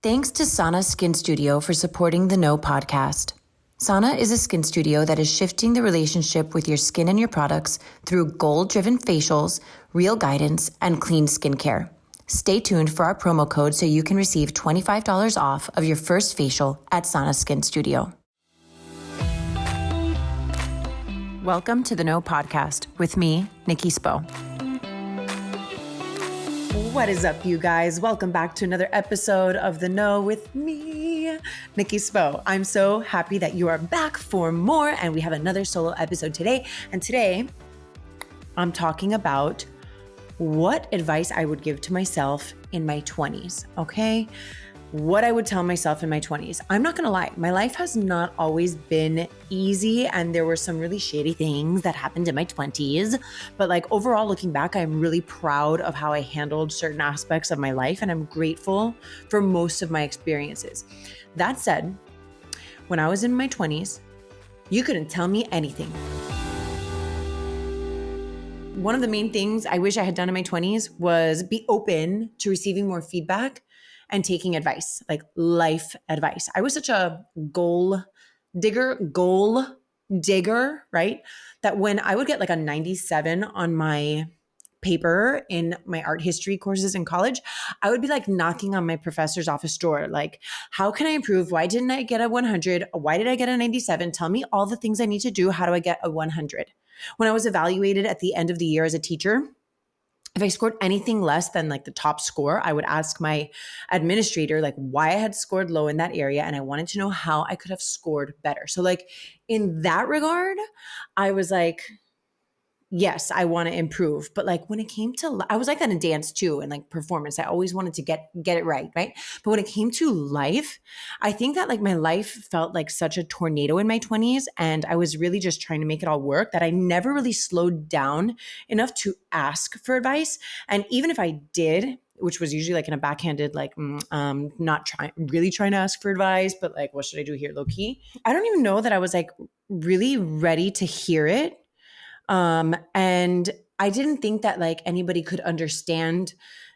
Thanks to Sana Skin Studio for supporting the No podcast. Sana is a skin studio that is shifting the relationship with your skin and your products through goal-driven facials, real guidance, and clean skincare. Stay tuned for our promo code so you can receive $25 off of your first facial at Sana Skin Studio. Welcome to the No podcast with me, Nikki Spo. What is up, you guys? Welcome back to another episode of The No with me, Nikki Spo. I'm so happy that you are back for more, and we have another solo episode today. And today, I'm talking about what advice I would give to myself in my 20s, okay? What I would tell myself in my 20s. I'm not gonna lie, my life has not always been easy, and there were some really shady things that happened in my 20s. But like overall, looking back, I'm really proud of how I handled certain aspects of my life, and I'm grateful for most of my experiences. That said, when I was in my 20s, you couldn't tell me anything. One of the main things I wish I had done in my 20s was be open to receiving more feedback and taking advice, like life advice. I was such a goal digger, right? That when I would get like a 97 on my paper in my art history courses in college, I would be like knocking on my professor's office door, like, how can I improve? Why didn't I get a 100? Why did I get a 97? Tell me all the things I need to do. How do I get a 100? When I was evaluated at the end of the year as a teacher, if I scored anything less than like the top score, I would ask my administrator like why I had scored low in that area, and I wanted to know how I could have scored better. So like in that regard, I was like, yes, I want to improve. But like when it came to, I was like that in dance too, and like performance, I always wanted to get it right? But when it came to life, I think that like my life felt like such a tornado in my 20s, and I was really just trying to make it all work that I never really slowed down enough to ask for advice. And even if I did, which was usually like in a backhanded, like, not really trying to ask for advice, but like, what should I do here, low key? I don't even know that I was like really ready to hear it. And I didn't think that like anybody could understand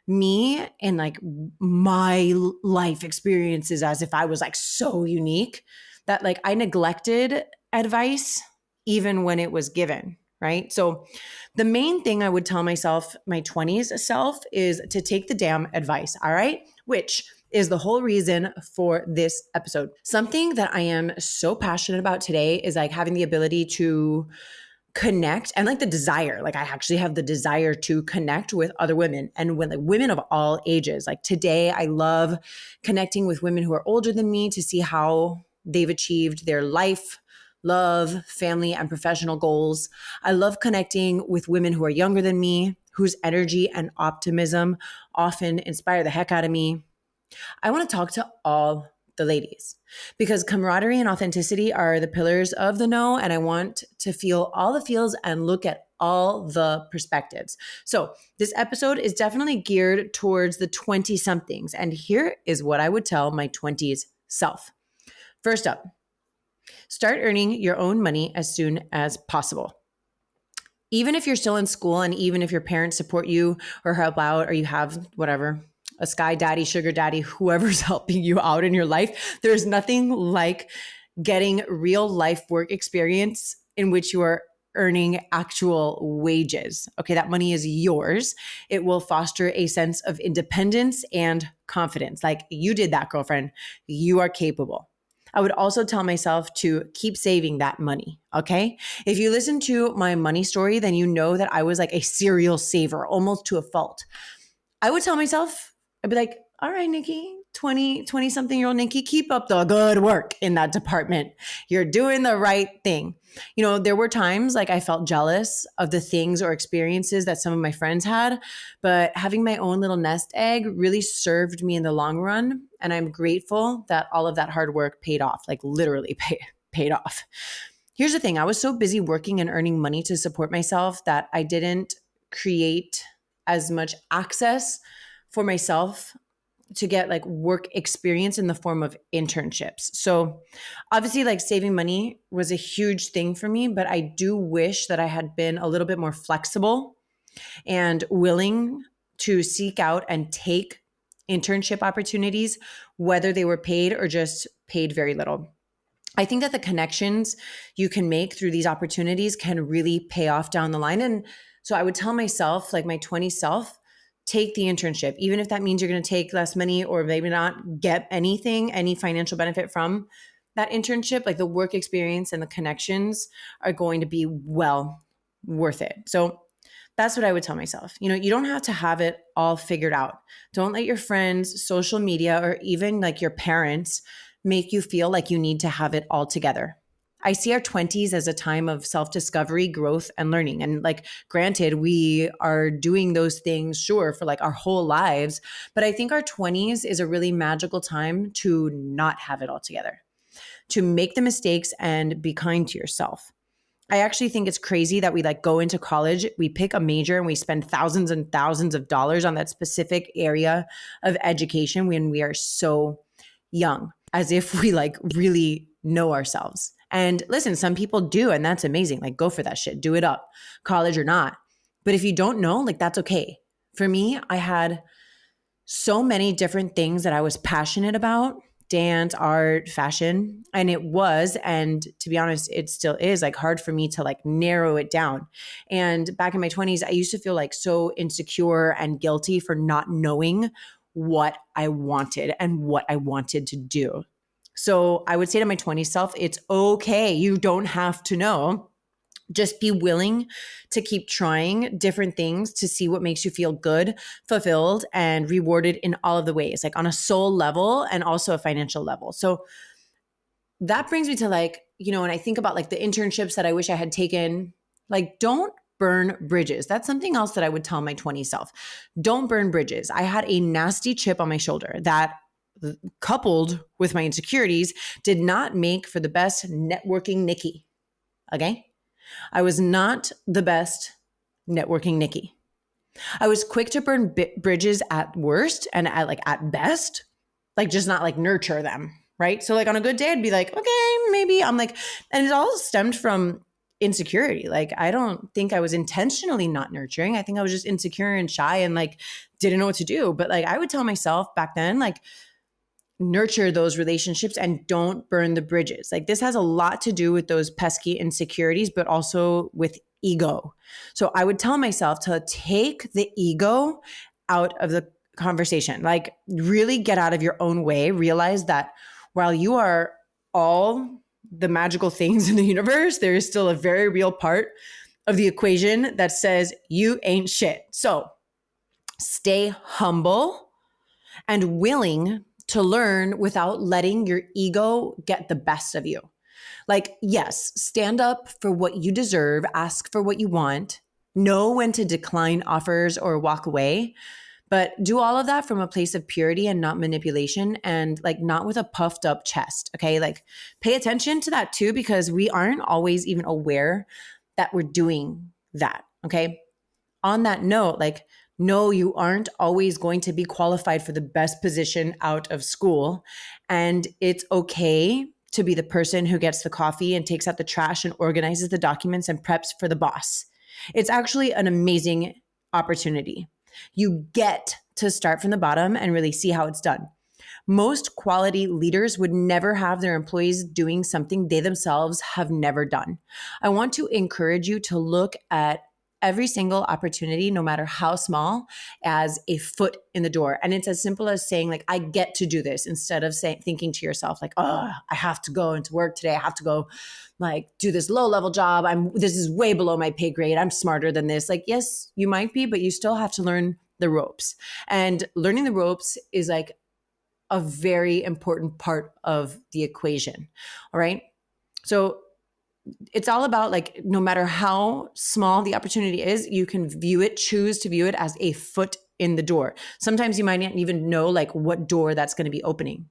me and like my life experiences as if I was like so unique that like I neglected advice even when it was given, right? So the main thing I would tell myself, my 20s self, is to take the damn advice, all right? Which is the whole reason for this episode. Something that I am so passionate about today is like having the ability to connect and like the desire, like I actually have the desire to connect with other women and with like women of all ages. Like today, I love connecting with women who are older than me to see how they've achieved their life, love, family, and professional goals. I love connecting with women who are younger than me, whose energy and optimism often inspire the heck out of me. I want to talk to all the ladies because camaraderie and authenticity are the pillars of the No, and I want to feel all the feels and look at all the perspectives. So this episode is definitely geared towards the 20 somethings, and here is what I would tell my 20s self. First up, start earning your own money as soon as possible. Even if you're still in school and even if your parents support you or help out or you have whatever, a sky daddy, sugar daddy, whoever's helping you out in your life, there's nothing like getting real life work experience in which you are earning actual wages. Okay, that money is yours. It will foster a sense of independence and confidence. Like you did that, girlfriend. You are capable. I would also tell myself to keep saving that money, okay? If you listen to my money story, then you know that I was like a serial saver, almost to a fault. I would tell myself, I'd be like, all right, Nikki, 20 something year old Nikki, keep up the good work in that department. You're doing the right thing. You know, there were times like I felt jealous of the things or experiences that some of my friends had, but having my own little nest egg really served me in the long run. And I'm grateful that all of that hard work paid off, like literally paid off. Here's the thing. I was so busy working and earning money to support myself that I didn't create as much access for myself to get like work experience in the form of internships. So obviously like saving money was a huge thing for me, but I do wish that I had been a little bit more flexible and willing to seek out and take internship opportunities, whether they were paid or just paid very little. I think that the connections you can make through these opportunities can really pay off down the line. And so I would tell myself, like my 20 self, take the internship, even if that means you're going to take less money or maybe not get anything, any financial benefit from that internship. Like the work experience and the connections are going to be well worth it. So that's what I would tell myself. You don't have to have it all figured out. Don't let your friends, social media, or even like your parents make you feel like you need to have it all together. I see our 20s as a time of self-discovery, growth, and learning. And like, granted, we are doing those things, sure, for like our whole lives. But I think our 20s is a really magical time to not have it all together, to make the mistakes and be kind to yourself. I actually think it's crazy that we like go into college, we pick a major and we spend thousands and thousands of dollars on that specific area of education when we are so young, as if we like really know ourselves. And listen, some people do, and that's amazing. Like, go for that shit, do it up, college or not. But if you don't know, like, that's okay. For me, I had so many different things that I was passionate about: dance, art, fashion. And it was, and to be honest, it still is like hard for me to like narrow it down. And back in my 20s, I used to feel like so insecure and guilty for not knowing what I wanted and what I wanted to do. So I would say to my 20s self, it's okay. You don't have to know. Just be willing to keep trying different things to see what makes you feel good, fulfilled, and rewarded in all of the ways, like on a soul level and also a financial level. So that brings me to like, when I think about like the internships that I wish I had taken, like, don't burn bridges. That's something else that I would tell my 20 self. Don't burn bridges. I had a nasty chip on my shoulder that, coupled with my insecurities, did not make for the best networking Nikki. Okay? I was not the best networking Nikki. I was quick to burn bridges at worst and at best, like just not like nurture them, right? So like on a good day, I'd be like, okay, maybe I'm like, and it all stemmed from insecurity. Like, I don't think I was intentionally not nurturing. I think I was just insecure and shy and like didn't know what to do. But like, I would tell myself back then, like, nurture those relationships and don't burn the bridges. Like, this has a lot to do with those pesky insecurities, but also with ego. So I would tell myself to take the ego out of the conversation, like really get out of your own way. Realize that while you are all the magical things in the universe, there is still a very real part of the equation that says you ain't shit. So stay humble and willing to learn without letting your ego get the best of you. Like, yes, stand up for what you deserve, ask for what you want, know when to decline offers or walk away, but do all of that from a place of purity and not manipulation, and like not with a puffed up chest. Okay. Like, pay attention to that too, because we aren't always even aware that we're doing that. Okay. On that note, like, no, you aren't always going to be qualified for the best position out of school. And it's okay to be the person who gets the coffee and takes out the trash and organizes the documents and preps for the boss. It's actually an amazing opportunity. You get to start from the bottom and really see how it's done. Most quality leaders would never have their employees doing something they themselves have never done. I want to encourage you to look at every single opportunity, no matter how small, as a foot in the door. And it's as simple as saying, like, I get to do this, instead of thinking to yourself, like, oh, I have to go into work today. I have to go like do this low level job. This is way below my pay grade. I'm smarter than this. Like, yes, you might be, but you still have to learn the ropes. And learning the ropes is like a very important part of the equation. All right. So it's all about, like, no matter how small the opportunity is, you can choose to view it as a foot in the door. Sometimes you might not even know like what door that's going to be opening.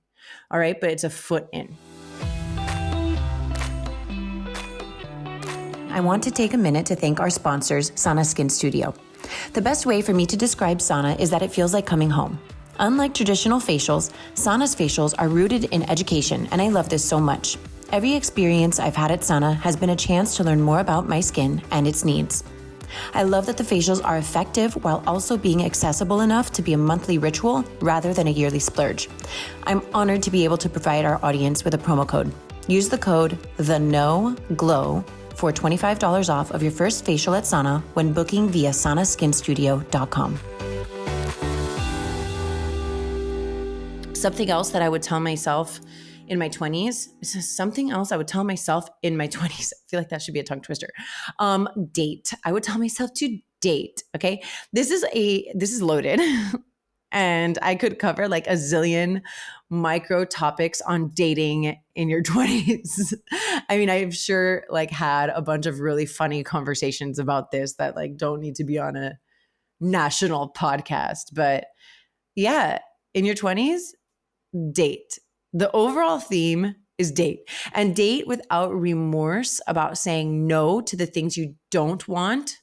All right. But it's a foot in. I want to take a minute to thank our sponsors, Sana Skin Studio. The best way for me to describe Sana is that it feels like coming home. Unlike traditional facials, Sana's facials are rooted in education, and I love this so much. Every experience I've had at Sana has been a chance to learn more about my skin and its needs. I love that the facials are effective while also being accessible enough to be a monthly ritual rather than a yearly splurge. I'm honored to be able to provide our audience with a promo code. Use the code THENOGLOW for $25 off of your first facial at Sana when booking via sanaskinstudio.com. Something else that I would tell myself in my 20s. Something else I would tell myself in my 20s. I feel like that should be a tongue twister. Date. I would tell myself to date. Okay. This is loaded. And I could cover like a zillion micro topics on dating in your 20s. I mean, I've sure like had a bunch of really funny conversations about this that like don't need to be on a national podcast. But yeah, in your 20s, date. The overall theme is date, and date without remorse about saying no to the things you don't want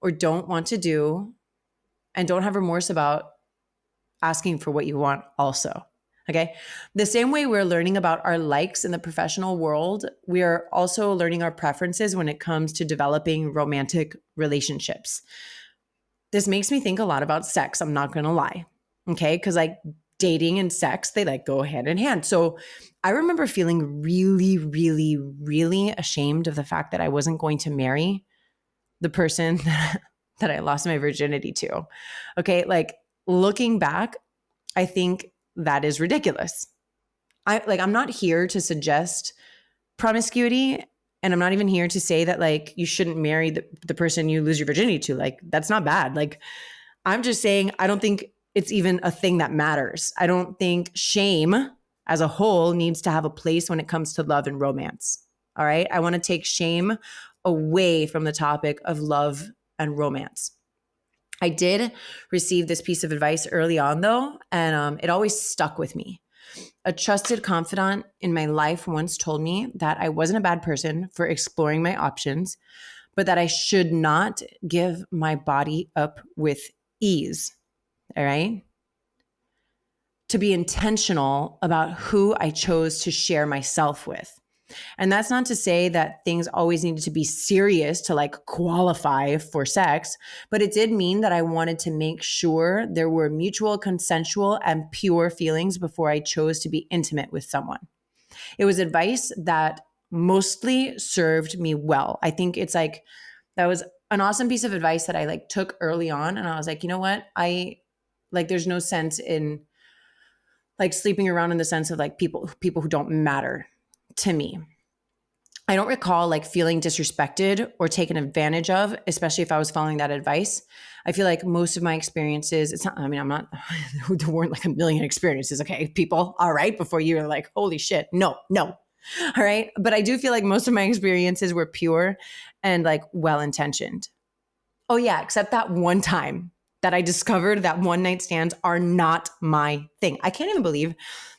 or don't want to do, and don't have remorse about asking for what you want also. Okay. The same way we're learning about our likes in the professional world, we are also learning our preferences when it comes to developing romantic relationships. This makes me think a lot about sex. I'm not going to lie. Okay. Because like dating and sex, they like go hand in hand. So I remember feeling really, really, really ashamed of the fact that I wasn't going to marry the person that I lost my virginity to. Okay. Like looking back, I think that is ridiculous. I'm not here to suggest promiscuity, and I'm not even here to say that like you shouldn't marry the person you lose your virginity to. Like that's not bad. Like I'm just saying I don't think it's even a thing that matters. I don't think shame as a whole needs to have a place when it comes to love and romance. All right. I want to take shame away from the topic of love and romance. I did receive this piece of advice early on though, and it always stuck with me. A trusted confidant in my life once told me that I wasn't a bad person for exploring my options, but that I should not give my body up with ease. All right. To be intentional about who I chose to share myself with. And that's not to say that things always needed to be serious to like qualify for sex, but it did mean that I wanted to make sure there were mutual, consensual, and pure feelings before I chose to be intimate with someone. It was advice that mostly served me well. I think it's like, that was an awesome piece of advice that I like took early on. And I was like, you know what? There's no sense in like sleeping around in the sense of like people who don't matter to me. I don't recall like feeling disrespected or taken advantage of, especially if I was following that advice. I feel like most of my experiences, there weren't like a million experiences. Okay, people, all right, before you were like, holy shit, no. All right. But I do feel like most of my experiences were pure and like well-intentioned. Oh yeah, except that one time that I discovered that one night stands are not my thing. I can't even believe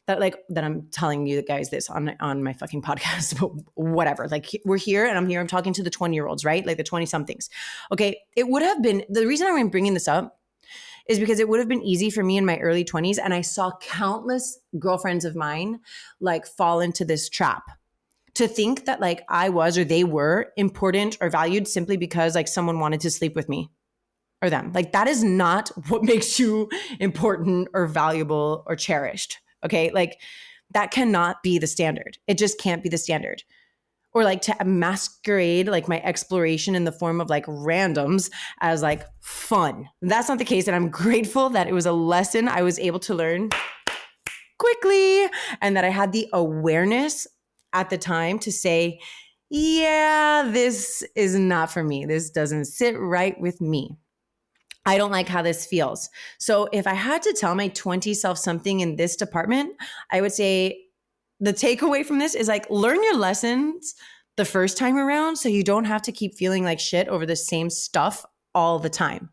that I'm telling you guys this on my fucking podcast, but whatever. Like we're here and I'm talking to the 20-year-olds, right? Like the 20 somethings. Okay. It would have been, the reason I'm bringing this up is because it would have been easy for me in my early 20s. And I saw countless girlfriends of mine like fall into this trap to think that like I was, or they were important or valued simply because like someone wanted to sleep with me or them. Like that is not what makes you important or valuable or cherished. Okay. Like that cannot be the standard. It just can't be the standard. Or like to masquerade like my exploration in the form of like randoms as like fun. That's not the case. And I'm grateful that it was a lesson I was able to learn quickly and that I had the awareness at the time to say, yeah, this is not for me. This doesn't sit right with me. I don't like how this feels. So if I had to tell my 20 self something in this department, I would say the takeaway from this is like learn your lessons the first time around so you don't have to keep feeling like shit over the same stuff all the time.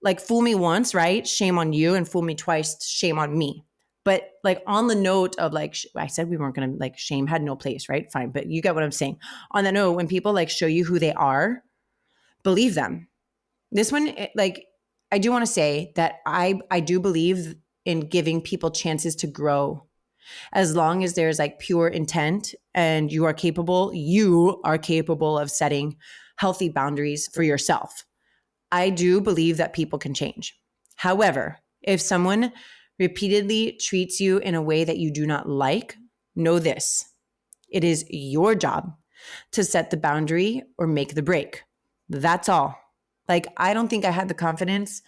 Like fool me once, right? Shame on you, and fool me twice, shame on me. But like on the note of like, I said we weren't going to like shame had no place, right? Fine. But you get what I'm saying. On that note, when people like show you who they are, believe them. This one, like, I do want to say that I do believe in giving people chances to grow as long as there's like pure intent and you are capable of setting healthy boundaries for yourself. I do believe that people can change. However, if someone repeatedly treats you in a way that you do not like, know this: it is your job to set the boundary or make the break. That's all. Like, I don't think I had the confidence,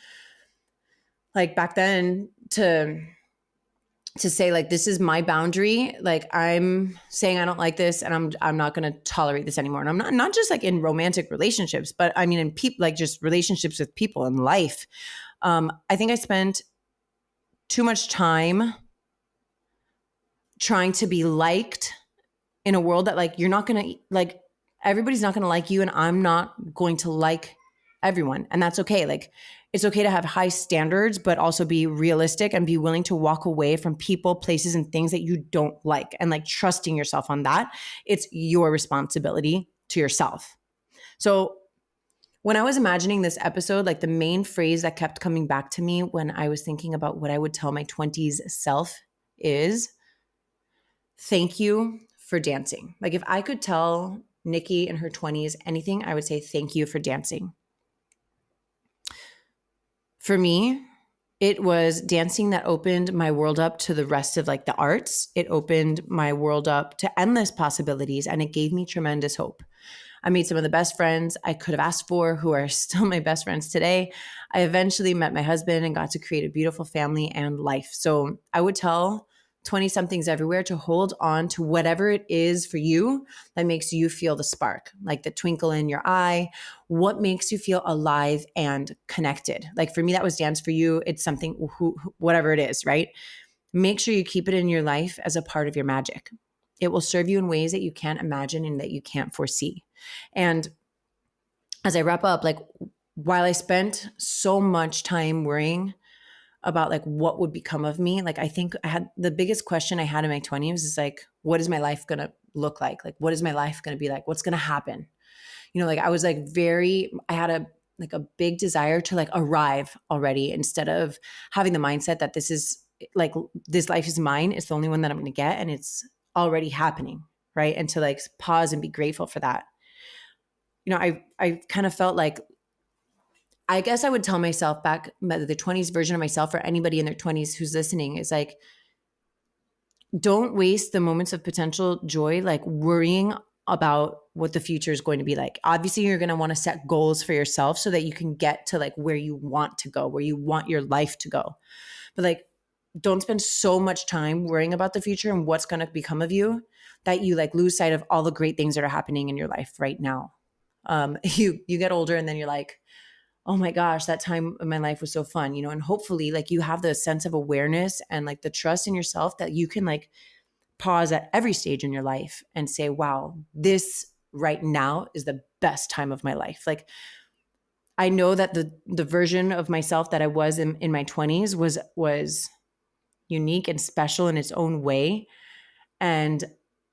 like back then, to say, like, this is my boundary. Like, I'm saying I don't like this, and I'm not going to tolerate this anymore. And I'm not just like in romantic relationships, but I mean in people, like just relationships with people in life. I think I spent too much time trying to be liked in a world that, like, you're not going to, like, everybody's not going to like you, and I'm not going to like everyone. And that's okay. Like, it's okay to have high standards, but also be realistic and be willing to walk away from people, places, and things that you don't like, and like trusting yourself on that. It's your responsibility to yourself. So when I was imagining this episode, like the main phrase that kept coming back to me when I was thinking about what I would tell my 20s self is, thank you for dancing. Like, if I could tell Nikki in her 20s anything, I would say thank you for dancing. For me, it was dancing that opened my world up to the rest of like the arts. It opened my world up to endless possibilities, and it gave me tremendous hope. I made some of the best friends I could have asked for, who are still my best friends today. I eventually met my husband and got to create a beautiful family and life. So I would tell 20 somethings everywhere to hold on to whatever it is for you that makes you feel the spark, like the twinkle in your eye, what makes you feel alive and connected. Like, for me, that was dance. For you, it's something, whatever it is, right? Make sure you keep it in your life as a part of your magic. It will serve you in ways that you can't imagine and that you can't foresee. And as I wrap up, like, while I spent so much time worrying about like what would become of me, like, I think I had the biggest question I had in my 20s is like, what is my life going to look like? Like, what is my life going to be like? What's going to happen? You know, like, I was like I had a big desire to like arrive already, instead of having the mindset that this is like, this life is mine. It's the only one that I'm going to get, and it's already happening. Right. And to like pause and be grateful for that. You know, I kind of felt like, I guess I would tell myself back, the 20s version of myself, or anybody in their 20s who's listening, is like, don't waste the moments of potential joy like worrying about what the future is going to be like. Obviously, you're going to want to set goals for yourself so that you can get to like where you want to go, where you want your life to go. But like, don't spend so much time worrying about the future and what's going to become of you that you like lose sight of all the great things that are happening in your life right now. You get older, and then you're like, oh my gosh, that time of my life was so fun, you know, and hopefully like you have the sense of awareness and like the trust in yourself that you can like pause at every stage in your life and say, wow, this right now is the best time of my life. Like, I know that the version of myself that I was in my 20s was unique and special in its own way. And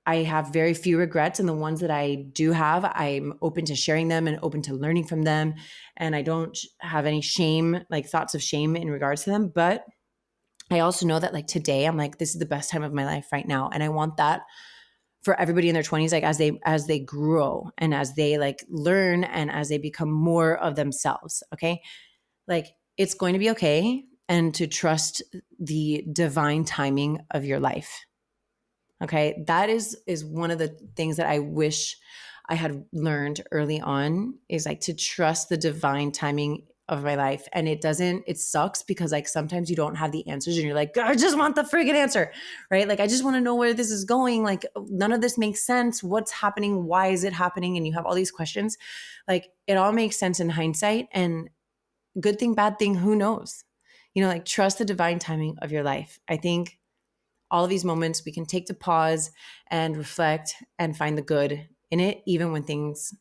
I have very few regrets. And the ones that I do have, I'm open to sharing them and open to learning from them. And I don't have any shame, like thoughts of shame in regards to them. But I also know that like today, I'm like, this is the best time of my life right now. And I want that for everybody in their 20s, like as they grow and as they like learn and as they become more of themselves. Okay. Like, it's going to be okay. And to trust the divine timing of your life. Okay. That is one of the things that I wish I had learned early on, is like to trust the divine timing of my life. And it sucks because like sometimes you don't have the answers and you're like, I just want the friggin' answer, right? Like, I just want to know where this is going. Like, none of this makes sense. What's happening? Why is it happening? And you have all these questions. Like, it all makes sense in hindsight, and good thing, bad thing, who knows? You know, like, trust the divine timing of your life. I think all of these moments we can take to pause and reflect and find the good in it, even when things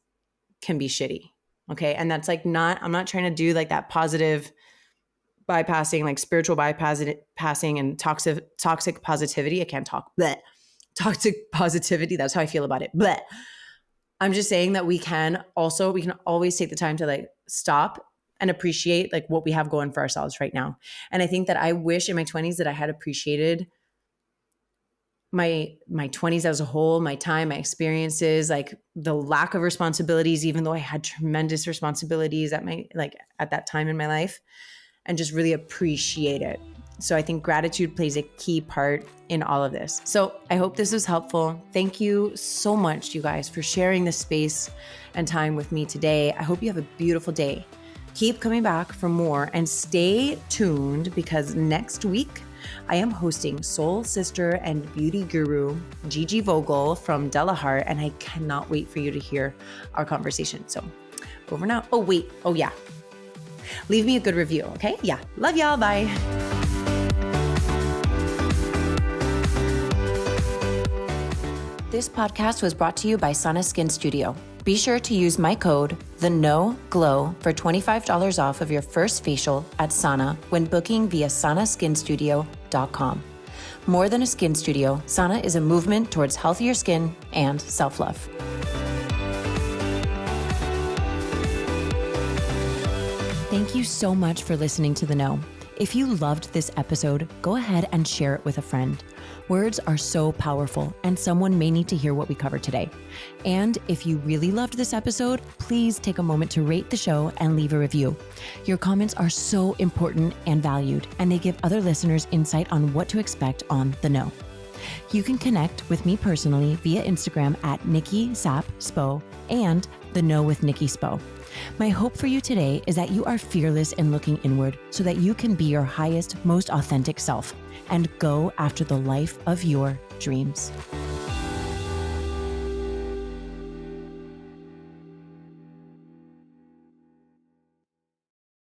can be shitty. Okay. And that's like I'm not trying to do like that positive bypassing, like spiritual bypassing and toxic positivity. I can't talk, bleh. Toxic positivity. That's how I feel about it. Bleh. I'm just saying that we can always take the time to like stop and appreciate like what we have going for ourselves right now. And I think that I wish in my 20s that I had appreciated my 20s as a whole, my time, my experiences, like the lack of responsibilities, even though I had tremendous responsibilities at that time in my life, and just really appreciate it. So I think gratitude plays a key part in all of this. So I hope this was helpful. Thank you so much, you guys, for sharing this space and time with me today. I hope you have a beautiful day. Keep coming back for more and stay tuned, because next week I am hosting soul sister and beauty guru Gigi Vogel from Delahart, and I cannot wait for you to hear our conversation. So over now. Oh yeah. Leave me a good review, okay? Yeah. Love y'all. Bye. This podcast was brought to you by Sana Skin Studio. Be sure to use my code, TheNoGlow, for $25 off of your first facial at Sana when booking via sanaskinstudio.com. More than a skin studio, Sana is a movement towards healthier skin and self-love. Thank you so much for listening to The Know. If you loved this episode, go ahead and share it with a friend. Words are so powerful, and someone may need to hear what we covered today. And if you really loved this episode, please take a moment to rate the show and leave a review. Your comments are so important and valued, and they give other listeners insight on what to expect on The Know. You can connect with me personally via Instagram at Nikki Spo and The Know with Nikki Spo. My hope for you today is that you are fearless in looking inward so that you can be your highest, most authentic self and go after the life of your dreams.